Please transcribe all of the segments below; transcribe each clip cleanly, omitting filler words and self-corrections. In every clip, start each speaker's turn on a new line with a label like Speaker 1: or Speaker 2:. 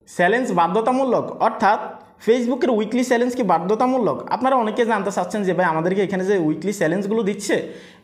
Speaker 1: Challenge বাধ্যতামূলক, অর্থাৎ ফেসবুকের উইকলি চ্যালেঞ্জ কি বাধ্যতামূলক? আপনারা অনেকে জানতে চাচ্ছেন যে ভাই আমাদেরকে এখানে যে উইকলি চ্যালেঞ্জগুলো দিচ্ছে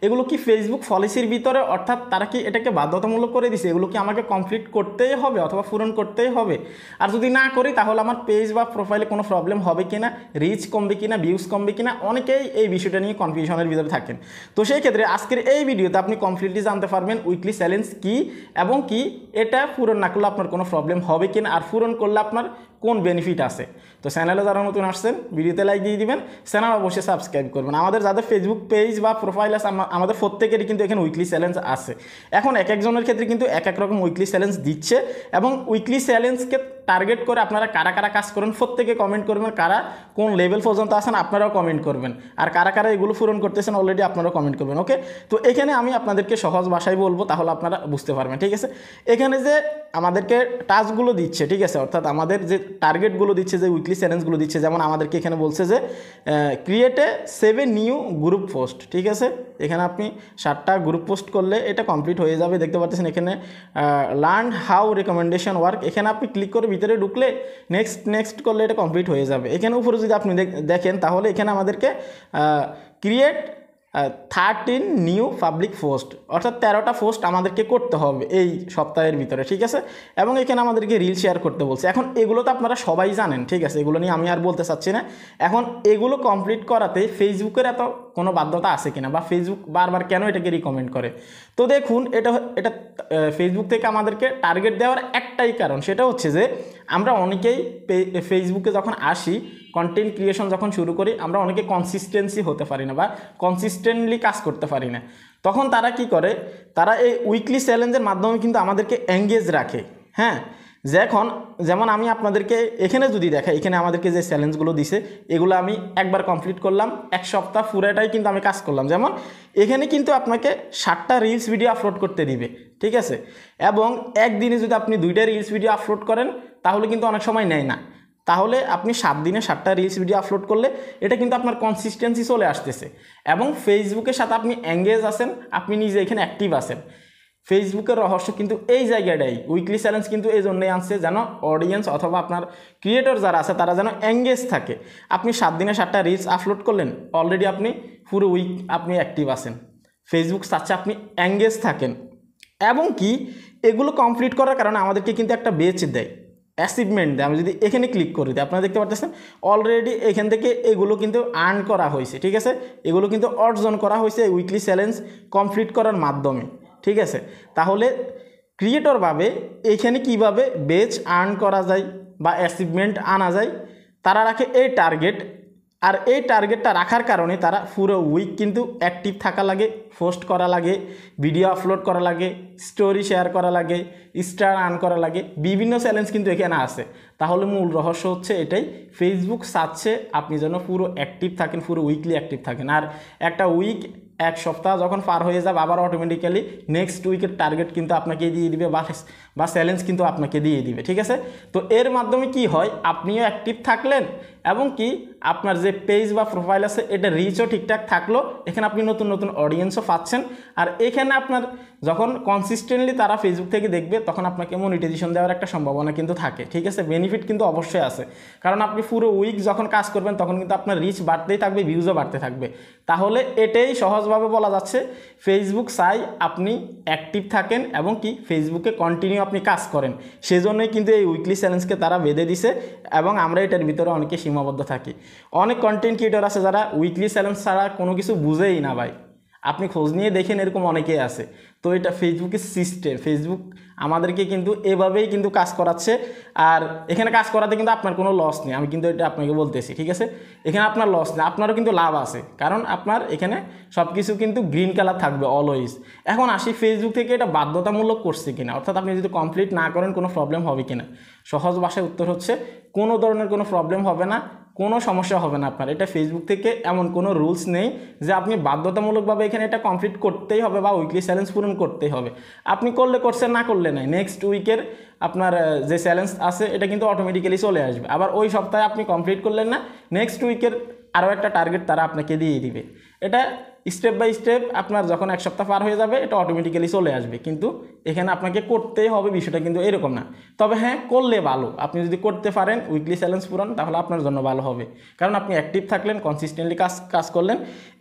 Speaker 1: এগুলো কি ফেসবুক পলিসির ভিতরে, অর্থাৎ তারা কি এটাকে বাধ্যতামূলক করে দিচ্ছে, এগুলো কি আমাকে কমপ্লিট করতেই হবে অথবা পূরণ করতেই হবে? আর যদি না করি তাহলে আমার পেজ বা প্রোফাইলে কোনো প্রবলেম হবে কিনা, রিচ কমবে কিনা, ভিউজ কমবে কিনা, অনেকেই এই বিষয়টা নিয়ে কনফিউশনের ভিতরে থাকেন। তো সেই ক্ষেত্রে আজকের এই ভিডিওতে আপনি কমপ্লিটলি জানতে পারবেন উইকলি চ্যালেঞ্জ কি এবং কি এটা পূরণ না করলে আপনার কোনো প্রবলেম হবে কিনা, আর পূরণ করলে আপনার কোন বেনিফিট আছে। তো চ্যানেলে যারা নতুন আসছেন ভিডিওতে লাইক দিয়ে দিবেন, চ্যানেল অবশ্যই সাবস্ক্রাইব করবেন। আমাদের যাদের ফেসবুক পেজ বা প্রোফাইল আছে আমাদের প্রত্যেকেরই কিন্তু এখানে উইকলি চ্যালেঞ্জ আছে। এখন এক একজনের ক্ষেত্রে কিন্তু এক এক রকম উইকলি চ্যালেঞ্জ দিচ্ছে এবং উইকলি চ্যালেঞ্জকে টার্গেট করে আপনারা কারা কারা কাজ করেন প্রত্যেকে কমেন্ট করবেন, কারা কোন লেভেল পর্যন্ত আছেন আপনারাও কমেন্ট করবেন, আর কারা কারা এগুলো পূরণ করতেছেন অলরেডি আপনারাও কমেন্ট করবেন। ওকে, তো এখানে আমি আপনাদেরকে সহজ ভাষায় বলবো, তাহলে আপনারা বুঝতে পারবেন। ঠিক আছে, এখানে যে আমাদেরকে টাস্কগুলো দিচ্ছে, ঠিক আছে, অর্থাৎ আমাদের যে টার্গেটগুলো দিচ্ছে, যে উইকলি চ্যালেঞ্জগুলো দিচ্ছে, যেমন আমাদেরকে এখানে বলছে যে create a 7 new group post. ঠিক আছে, এখানে আপনি 7টা গ্রুপ পোস্ট করলে এটা কমপ্লিট হয়ে যাবে। দেখতে পাচ্ছেন এখানে লার্ন হাউ রেকমেন্ডেশন ওয়ার্ক, এখানে আপনি ক্লিক করে ভিতরে ঢুকলে নেক্সট করলে এটা কমপ্লিট হয়ে যাবে। এখানে উপরে যদি আপনি দেখেন তাহলে এখানে আমাদেরকে ক্রিয়েট 13 নিউ পাবলিক পোস্ট, অর্থাৎ 13টা পোস্ট আমাদেরকে করতে হবে এই সপ্তাহের ভিতরে। ঠিক আছে, এবং এখানে আমাদেরকে রিল শেয়ার করতে বলছে। এখন এগুলো তো আপনারা সবাই জানেন, ঠিক আছে, এগুলো নিয়ে আমি আর বলতে চাচ্ছি না। এখন এগুলো কমপ্লিট করাতে ফেসবুকের এত কোনো বাধ্যতা আছে কিনা, বা ফেসবুক বারবার কেন এটাকে রিকমেন্ড করে? তো দেখুন, এটা ফেসবুক থেকে আমাদেরকে টার্গেট দেওয়ার একটাই কারণ, সেটা হচ্ছে যে আমরা অনেকেই ফেসবুকে যখন আসি, কন্টেন্ট ক্রিয়েশন যখন শুরু করি, আমরা অনেকে কনসিস্টেন্সি হতে পারি না বা কনসিস্টেন্টলি কাজ করতে পারি না। তখন তারা কি করে, তারা এই উইকলি চ্যালেঞ্জের মাধ্যমে কিন্তু আমাদেরকে এঙ্গেজ রাখে। হ্যাঁ, যেমন আমি আপনাদেরকে এখানে যদি দেখাই, এখানে আমাদেরকে যে চ্যালেঞ্জগুলো দিছে এগুলো আমি একবার কমপ্লিট করলাম, এক সপ্তাহ পুরোটাই কিন্তু আমি কাজ করলাম। যেমন এখানে কিন্তু আপনাকে 7টা রিলস ভিডিও আপলোড করতে দিবে, ঠিক আছে, এবং একদিনে যদি আপনি 2টা রিলস ভিডিও আপলোড করেন তাহলে কিন্তু অনেক সময় নেয় না। তাহলে আপনি 7 দিনে 7টা রিলস ভিডিও আপলোড করলে এটা কিন্তু আপনার কনসিস্টেন্সি চলে আসতেছে এবং ফেসবুকের সাথে আপনি এঙ্গেজ আছেন, আপনি নিজে এখানে অ্যাক্টিভ আছেন। ফেসবুকের রহস্য কিন্তু এই জায়গাটাই, উইকলি চ্যালেঞ্জ কিন্তু এই জন্যই আনছে যেন অডিয়েন্স অথবা আপনার ক্রিয়েটর যারা আছে তারা যেন এঙ্গেজ থাকে। আপনি 7 দিনে 7টা রিলস আপলোড করলেন, অলরেডি আপনি পুরো উইক আপনি অ্যাক্টিভ আছেন, ফেসবুক চাচ্ছে আপনি এঙ্গেজ থাকেন। এবং কি এগুলো কমপ্লিট করার কারণে আমাদেরকে কিন্তু একটা বেচ দেয়, অ্যাচিভমেন্ট দেয়। আমি যদি এখানে ক্লিক করে দিই, আপনারা দেখতে পাচ্ছেন অলরেডি এখান থেকে এগুলো কিন্তু আর্ন করা হয়েছে। ঠিক আছে, এগুলো কিন্তু অর্জন করা হয়েছে উইকলি চ্যালেঞ্জ কমপ্লিট করার মাধ্যমে। ঠিক আছে, তাহলে ক্রিয়েটর ভাবে এখানে কিভাবে বেচ আর্ন করা যায় বা অ্যাচিভমেন্ট আনা যায়, তারা রাখে এই টার্গেট। আর এই টার্গেটটা রাখার কারণে তারা পুরো উইক কিন্তু অ্যাক্টিভ থাকা লাগে, পোস্ট করা লাগে, ভিডিও আপলোড করা লাগে, স্টোরি শেয়ার করা লাগে, স্টার আর্ন করা লাগে, বিভিন্ন চ্যালেঞ্জ কিন্তু এখানে আছে। তাহলে মূল রহস্য হচ্ছে এটাই, ফেসবুক চাচ্ছে আপনি যেন পুরো অ্যাক্টিভ থাকেন, পুরো উইকলি অ্যাক্টিভ থাকেন। আর একটা উইক, এক সপ্তাহ যখন পার হয়ে যাবে আবার অটোমেটিক্যালি নেক্সট উইকের টার্গেট কিন্তু আপনাকে দিয়ে দিবে বা চ্যালেঞ্জ কিন্তু আপনাকে দিয়ে দিবে। ঠিক আছে, তো এর মাধ্যমে কি হয়, আপনিও অ্যাক্টিভ থাকলেন এবং কি আপনার যে পেজ বা প্রোফাইল আছে এটা রিচও ঠিকঠাক থাকলো, এখানে আপনি নতুন নতুন অডিয়েন্সও পাচ্ছেন। আর এখানে আপনার যখন কনসিস্টেন্টলি তারা ফেসবুক থেকে দেখবে তখন আপনাকে মনিটাইজেশন দেওয়ার একটা সম্ভাবনা কিন্তু থাকে। ঠিক আছে, বেনিফিট কিন্তু অবশ্যই আছে, কারণ আপনি পুরো উইক যখন কাজ করবেন তখন কিন্তু আপনার রিচ বাড়তেই থাকবে, ভিউজও বাড়তে থাকবে। তাহলে এটাই সহজভাবে বলা যাচ্ছে ফেসবুক চাই আপনি অ্যাক্টিভ থাকেন এবং কি ফেসবুকে কন্টিনিউ আপনি কাজ করেন। সেজন্যই কিন্তু এই উইকলি চ্যালেঞ্জকে তারা বেঁধে দিছে এবং আমরা এটার ভিতরে অনেকে সীমাবদ্ধ থাকি। অনেক কন্টেন্ট ক্রিয়েটর আছে যারা উইকলি চ্যালেঞ্জ ছাড়া কোনো কিছু বুঝেই না ভাই, আপনি খোঁজ নিয়ে দেখেন এরকম অনেকেই আছে। তো এটা ফেসবুকের সিস্টেম, ফেসবুক আমাদেরকে কিন্তু এভাবেই কিন্তু কাজ করাচ্ছে। আর এখানে কাজ করাতে কিন্তু আপনার কোনো লস নেই, আমি কিন্তু এটা আপনাকে বলতেছি। ঠিক আছে, এখানে আপনার লস নেই, আপনারও কিন্তু লাভ আছে, কারণ আপনার এখানে সব কিছু কিন্তু গ্রিন কালার থাকবে অলওয়েজ। এখন আসি ফেসবুক থেকে এটা বাধ্যতামূলক করছে কিনা, অর্থাৎ আপনি যদি কমপ্লিট না করেন কোনো প্রবলেম হবে কিনা। সহজ ভাষায় উত্তর হচ্ছে কোনো ধরনের কোনো প্রবলেম হবে না, কোনো সমস্যা হবে না আপনার। এটা ফেসবুক থেকে এমন কোনো রুলস নেই যে আপনি বাধ্যতামূলকভাবে এখানে এটা কমপ্লিট করতেই হবে বা উইকলি চ্যালেঞ্জ পূরণ করতেই হবে। আপনি করলে করছেন, না করলে নাই। নেক্সট উইকের আপনার যে চ্যালেঞ্জ আছে এটা কিন্তু অটোমেটিক্যালি চলে আসবে। আবার ওই সপ্তাহে আপনি কমপ্লিট করলেন না, নেক্সট উইকের আরও একটা টার্গেট তারা আপনাকে দিয়ে দিবে। এটা স্টেপ বাই স্টেপ আপনার যখন 1 সপ্তাহ পার হয়ে যাবে এটা অটোমেটিক্যালি চলে আসবে, কিন্তু এখানে আপনাকে করতেই হবে, বিষয়টা কিন্তু এরকম না। তবে হ্যাঁ, করলে ভালো, আপনি যদি করতে পারেন উইকলি চ্যালেঞ্জ পূরণ তাহলে আপনার জন্য ভালো হবে, কারণ আপনি অ্যাক্টিভ থাকলেন, কনসিস্টেন্টলি কাজ করলেন,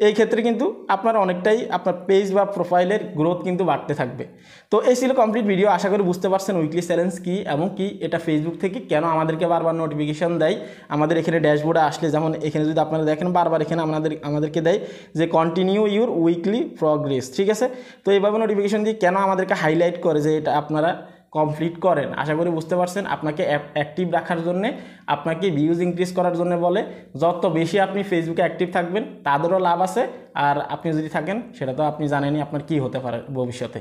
Speaker 1: এই ক্ষেত্রে কিন্তু আপনার অনেকটাই আপনার পেজ বা প্রোফাইলের গ্রোথ কিন্তু বাড়তে থাকবে। তো এই ছিল কমপ্লিট ভিডিও। আশা করি বুঝতে পারছেন উইকলি চ্যালেঞ্জ কী এবং কি এটা ফেসবুক থেকে কেন আমাদেরকে বারবার নোটিফিকেশন দেয়। আমাদের এখানে ড্যাশবোর্ডে আসলে যেমন এখানে যদি আপনারা দেখেন বারবার এখানে আমাদেরকে দেয় যে কন্টিনিউ ইউর উইকলি প্রগ্রেস, ঠিক আছে। তো এইভাবে নোটিফিকেশন দিয়ে কেন আমাদেরকে হাইলাইট করে যে এটা আপনারা কমপ্লিট করেন। আশা করি বুঝতে পারছেন। আপনাকে অ্যাক্টিভ রাখার জন্যে, আপনাকে ভিউজ ইনক্রিজ করার জন্য বলে। যত বেশি আপনি ফেসবুকে অ্যাক্টিভ থাকবেন তাদেরও লাভ আছে, আর আপনি যদি থাকেন সেটা তো আপনি জানেনই আপনার কি হতে পারে ভবিষ্যতে।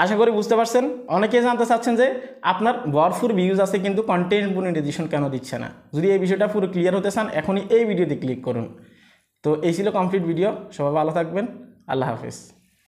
Speaker 1: আশা করি বুঝতে পারছেন। অনেকেই জানতে চাচ্ছেন যে আপনার ভরপুর ভিউজ আছে কিন্তু কন্টেন্ট মনিটাইজেশন কেন দিচ্ছে না। যদি এই বিষয়টা পুরো ক্লিয়ার হতে চান এখনই এই ভিডিওতে ক্লিক করুন। তো এই ছিল কমপ্লিট ভিডিও। সবাই ভালো থাকবেন। আল্লাহ হাফেজ।